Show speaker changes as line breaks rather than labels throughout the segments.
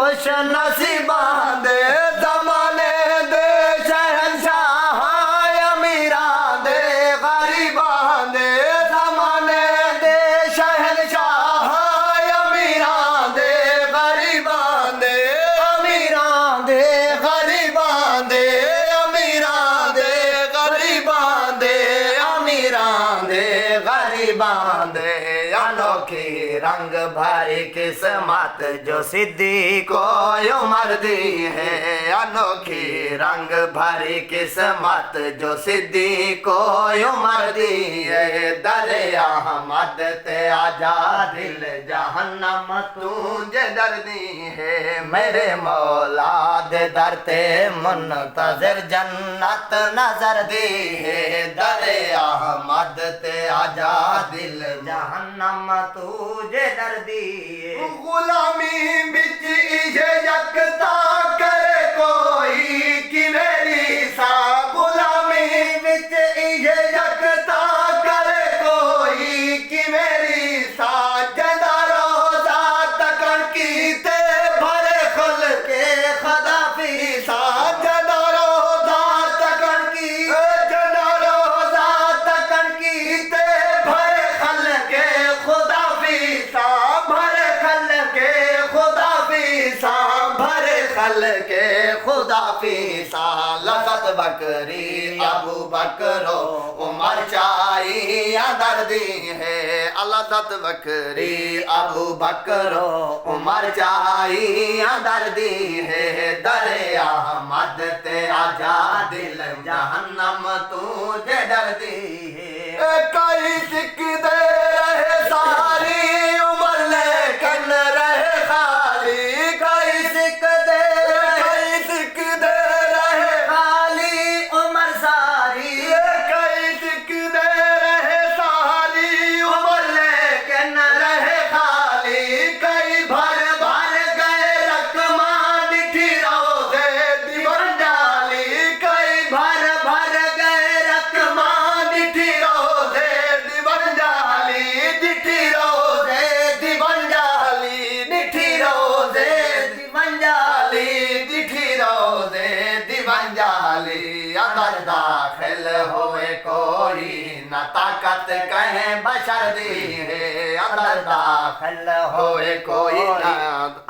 खुश नसीबां दे ज़माने दे शहंशाह अमीरां दे गरीबां दे ज़माने दे शहंशाह अमीरां दे गरीबां दे अमीरां दे गरीबां दे अमीरां दे गरीबां दे अमीरां दे गरीबां दे अनोखी रंग भरी किस्मत जो सिद्धि को उम्र दी है। अनोखी रंग भरी किस्मत जो सिद्धि को उम्र दी है। दरिया अहमद ते आजा दिल जहन्नम तुझे दर्दी है। मेरे मौला दे दर ते मुंतज़िर जन्नत नजर दी है। दरिया अहमद ते आजा दिल जहन्नम तुझे दर्दी है। गुलामी बिच इजे यकता करे कोई कि मेरी सा गुलामी बिच इजे यकता करे कोई कि मेरी सा जदा रोजा तकन कीते भरे खुल के खदा फीसा जदा रोजा तकन की जदा रोजा तकन कीते भरे खल के खुदा फीसा भरे खल के खुदा फीसा भरे खल के खुदा फीसा। लज़त बकरी अबू बकरो उमर चाई दर्दी है। लज़त बकरी अबू बकरो उमर चाई दर्दी है। दरिया अहमद ते आजा दिल जहन्नम तुझे डरदी है। कई सिक दे रहे सारी उम्र लेकिन रहे खाली कई सिक दे रहे खाली उम्र सारी कई सिक दे रहे सारी उम्र लेकिन रहे खाली कई भर भर गए रकमा डिठी रोज़े दीवान जाली कई भर भर गए रकमा डिठी रोज़े दीवान जाली डिठी रोज़े दीवान जाली डिठी रोज़े दीवान जाली डिठी रोज़े दीवान जाली। अंदर दाखिल होए कोई न ताकत कहे बशर दी है। अंदर दाखिल होए कोई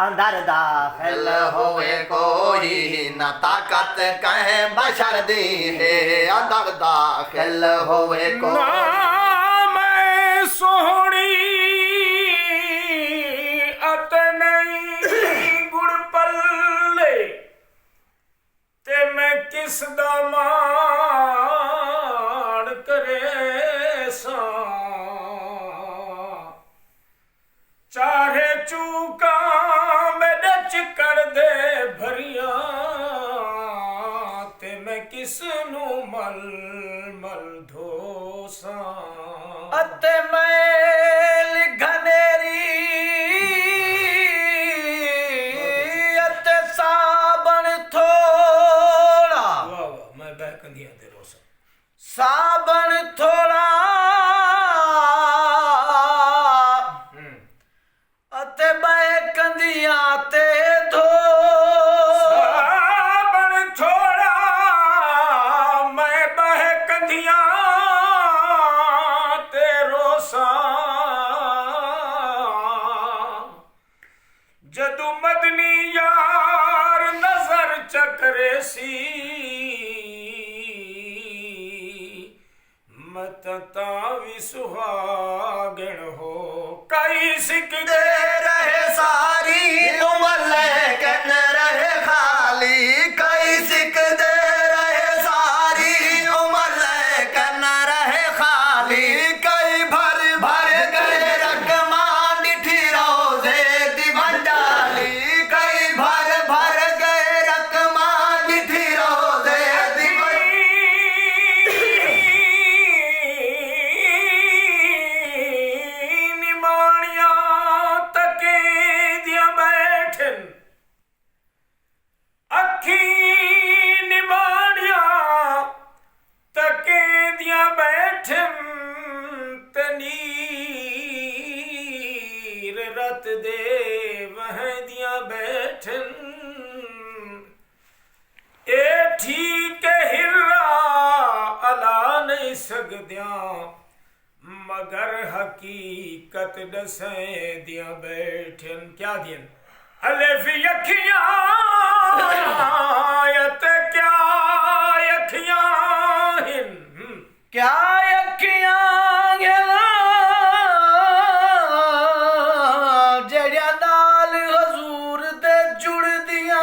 अंदर दाखिल होए कोई न ताकत कहे बशर दी है। अंदर दाखिल होए कोई
मैं सोहनी अत नहीं गुड़ पल्ले ते मैं किस दा मान करे सा चाहे चूका मेरे चिकड़ दे भरिया ते मैं किस नू मल मल धोसा
अते मैल घनेरी अते साबन थोड़ा
वाह वाह मैं बहकंदिया दे रोसा
साबन थोड़ा अते बहकंदिया ते धो
साबन थोड़ा मैं बहकंदिया ते रोसा जदू मदनी यार नजर चकरे सी मत तावी सुहागण हो कई सिक
दे रहे सारी उम्र लेकिन रहे खाली कई सिक दे रहे सारी उम्र लेकिन रहे खाली कई भर भर गए रकमा डिठी रोज़े दीवान जाली कई भर भर गए रकमा डिठी रोज़े दीवान
निमाणिया तक बैठन ए ठीक हिर्रा अला नहीं सकदियां मगर हकीकत दसें दियां बैठन क्या दियन अलिफ यखियां आयत क्या यखियां हिन
क्या यखियां जड़िया नाल हजूर दे जुड़ दिया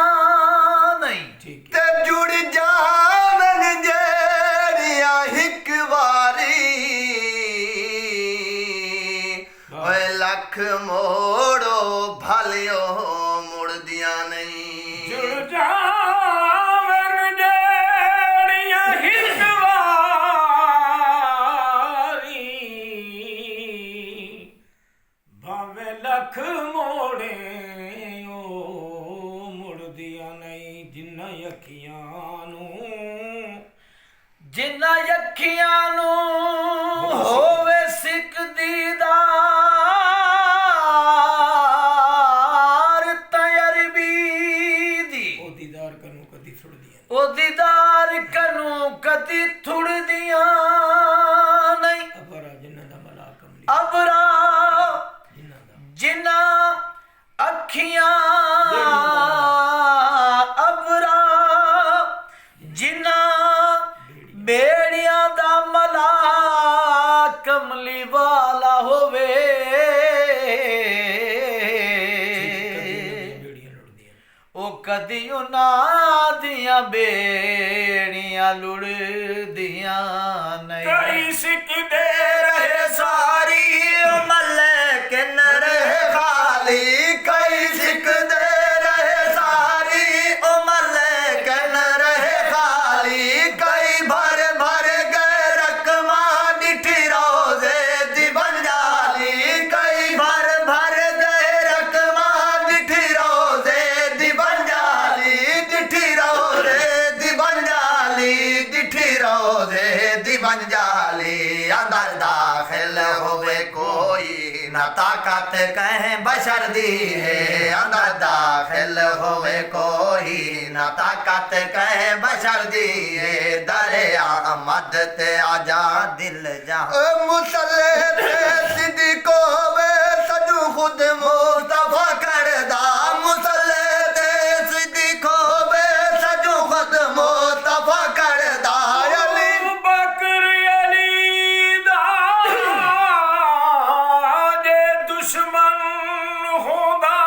नहीं
ठीक
ते जुड़ जावन जड़िया हिक वारी ओए लख मोड़ो भलियो मुड़ दिया नहीं
जुड़ जावन जड़िया हिकवारी भावे लख मोड़े ओ मुड़ दिया नहीं जिन्ना यखियां नू होवे सिक दीदार तयरबी दी ओ दीदार कनू कदी थुड़ दिया
ओ दीदार कनू कदी थुड़ दिया नहीं
अबरा जिन्ना दा मला कमली
अबरा
जिन्ना दा
जिन्ना अखियां अबरा जिन्ना बेड़ियां दा मला कमली वाला होवे ओ कदी उन्हां दियां बेड़ियां लुड़दियां नहीं
कई सिक दे
रहे सारी उमल के न रहे खाली कई सिक दे रहे सारी उमल के न रहे खाली कई भर भर गए रकमा डिठी रोजे दी बंजाली कई भर भर गए रकमा डिठी रोजे दी बंजाली डिठी रोजे दी बंजाली डिठी रोजे दी बंजाली अंदर दाखिल होवे कोई न ताकत कहें बशर दी है अंदर दाखिल होवे कोई न ताकत कहें बशर दी है दरे अहमद ते आजा दिल जा मुसल्ले ते सिद्दीको वे सजू खुद मुस्तफा करदा मुसल्ले ते सिद्दीको वे सजू खुद मुस्तफा करदा अली
बकर अली दा दे दुश्मन होदा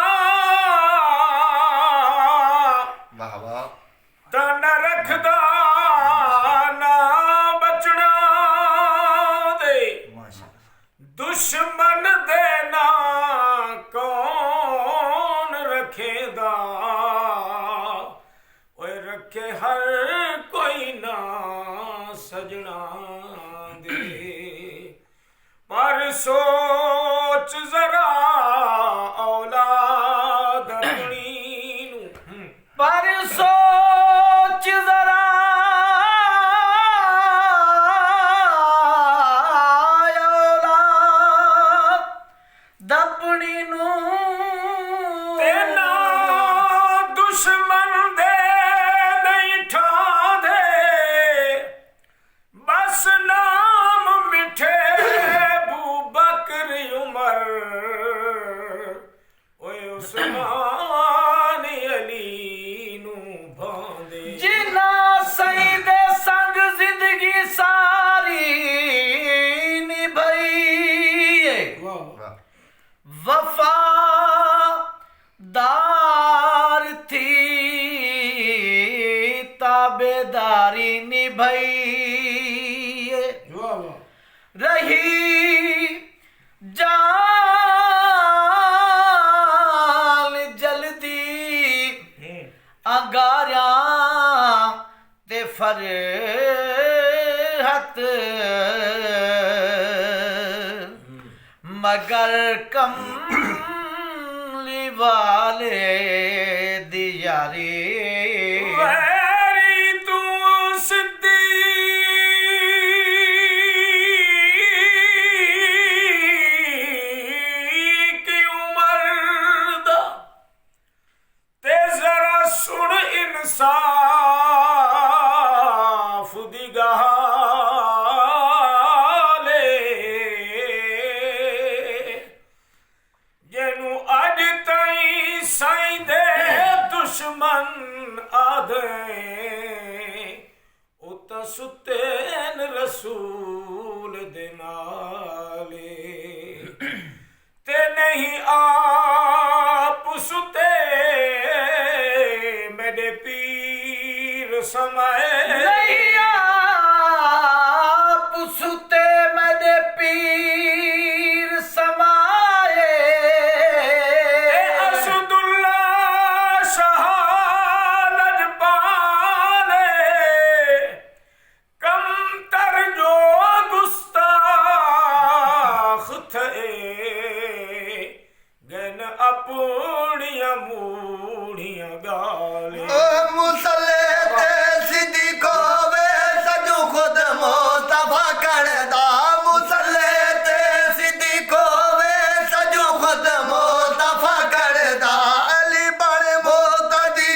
वाह वाह
तन रखदा ना बचना दे दुश्मन दे ना कौन रखेदा ओए रखे हर कोई ना सजना दे पर सोच जरा औलाद अपनी नू
पर सोच जरा औलाद दपनी नू
तेना दुश्मन दे नहीं ठांदे बस नाम मिठे बू बकर उमर ओए उस्मान अली नू भांदे
जिना सही दे संग जिंदगी सारी निभाई वफादार थी ताबेदारी निभाई रही जान जल्दी अंगारियां ते फरहत मगर कमली वाले दियारी
वैरी तू सिद्दीक उमर दा ते समय
नैया पुसते मेरे पीर समाए
असदुल्ला शहालज पाले कम तर जो गुस्ताख थे गन अपनिया मूढ़िया गाले
मुसल्ले ते सिद्दीको वे सजू खुद मुस्तफा करदा मुसल्ले ते सिद्दीको वे सजू खुद मुस्तफा करदा अली बण मोतदी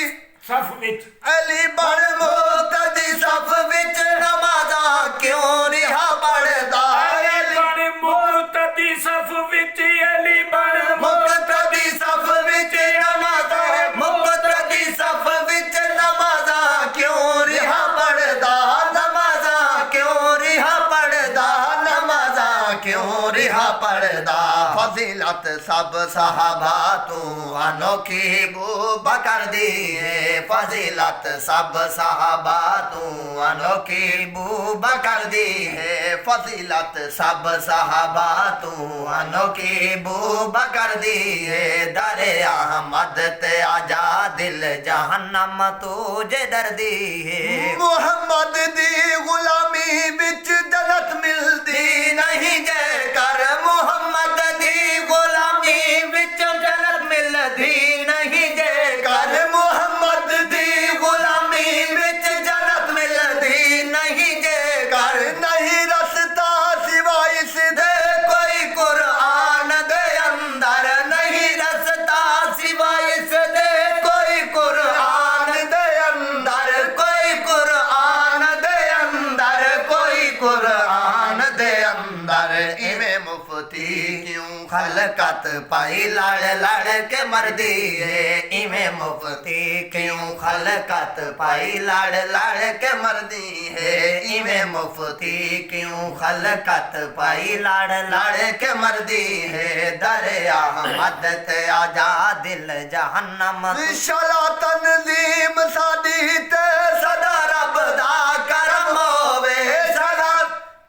सफ विच
अली बण मोतदी सफ विच नमाज़ा क्यों रिहा पढ़दा
अली बण मुक्तदी सफ विच अली बण
मुक्तदी सफ विच नमाज़ा मुक्तदी सफ विच नमाज़ा क्यों रिहा पढ़दा नमाज़ा क्यों रिहा पढ़दा नमाज़ा क्यों रिहा पढ़दा फजीलत सब सहाबा तू अनोखी बू बकर दी है फजीलत सब सहाबा तू अनोखी बू बकर दी है फजीलत सब सहाबा तू अनोखी बू बकर दी है दरे अहमद ते आजा दिल जहन्नम तुझे दर्दी है मुहम्मद दी गुलामी बिच जन्नत मिलदी नहीं जय कर मुहम्मद दी गुलामी बिच जन्नत मिलदी नहीं जय कर मुहम्मद दी गुलामी बिच जन्नत मिलदी नहीं जय कर नहीं रस्ता सिवाय इस दे कोई कुरान दे अंदर नहीं रस्ता सिवाय इस दे कोई कुरान दे अंदर कोई कुरान दे अंदर कोई कुरान दे अंदर इमे मुफ्ती क्यों खलकत पाई लड़ लड़ के मर्दी है इमे मुफ्ती क्यों खलकत पाई लड़ लड़ के मर्दी है इमे मुफ्ती क्यों खलकत पाई लड़ लड़ के मर्दी है दरे अहमद ते आजा दिल जहन्नम शाला तंजीम साडी ते सदा रब दा करम होवे सदा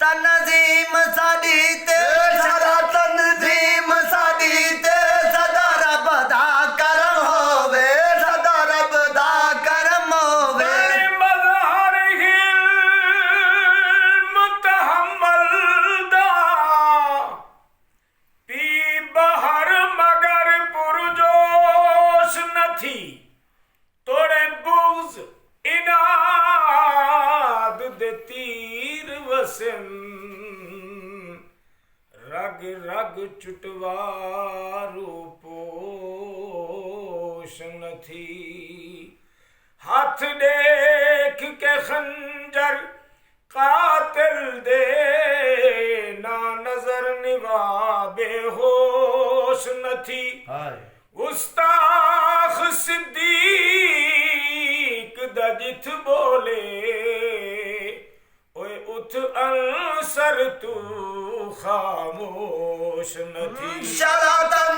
तंजीम साडी ते सदा तंजीम साडी ते सदा रब दा करम होवे सदा रब दा करम होवे
मज़हर मुतहम्मल दा पी बहर मगर पुरजोश न थी तोड़े बुग्ज इनाद दे तीर वसन रग रग चुटवारू पोश न थी हाथ देख के खंजर कातिल दे ना नजर निवा बेहोश न थी गुस्ताख सिद्दीक दजिथ बोले ओए उठ अंसर तू खामोश न थी
शरातन